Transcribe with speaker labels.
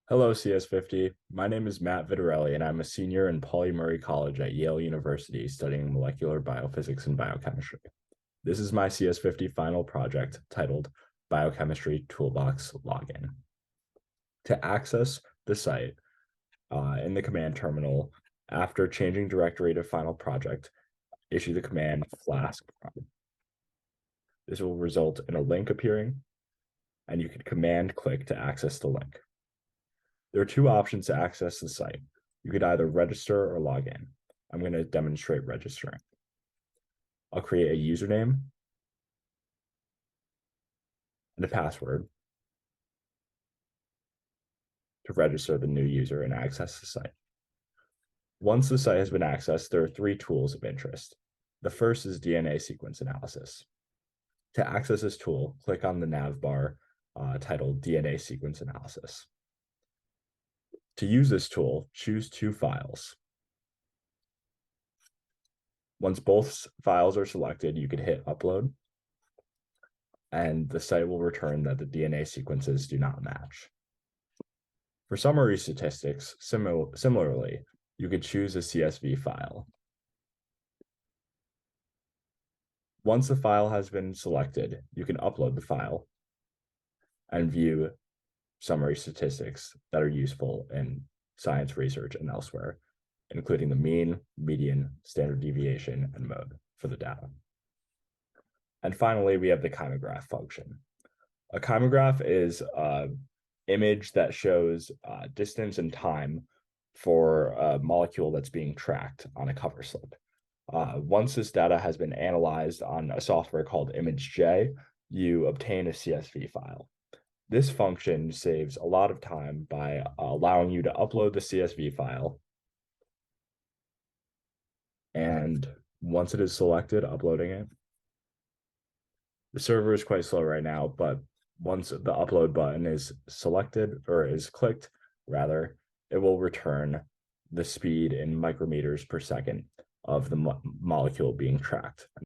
Speaker 1: Hello, CS50. My name is Matt Vitarelli, and I'm a senior in Pauli Murray College at Yale University studying molecular biophysics and biochemistry. This is my CS50 final project titled Biochemistry Toolbox Login. To access the site in the command terminal, after changing directory to final project, issue the command flask. This will result in a link appearing, and you can command click to access the link. There are two options to access the site. You could either register or log in. I'm going to demonstrate registering. I'll create a username and a password to register the new user and access the site. Once the site has been accessed, there are three tools of interest. The first is DNA sequence analysis. To access this tool, click on the nav bar titled DNA sequence analysis. To use this tool, choose two files. Once both files are selected, you can hit upload, and the site will return that the DNA sequences do not match. For summary statistics, similarly, you could choose a CSV file. Once the file has been selected, you can upload the file and view summary statistics that are useful in science research and elsewhere, including the mean, median, standard deviation, and mode for the data. And finally, we have the kymograph function. A kymograph is an image that shows distance and time for a molecule that's being tracked on a cover slip. Once this data has been analyzed on a software called ImageJ, you obtain a CSV file. This function saves a lot of time by allowing you to upload the CSV file. And once it is selected, uploading it. The server is quite slow right now, but once the upload button is selected or is clicked, rather, it will return the speed in micrometers per second of the molecule being tracked.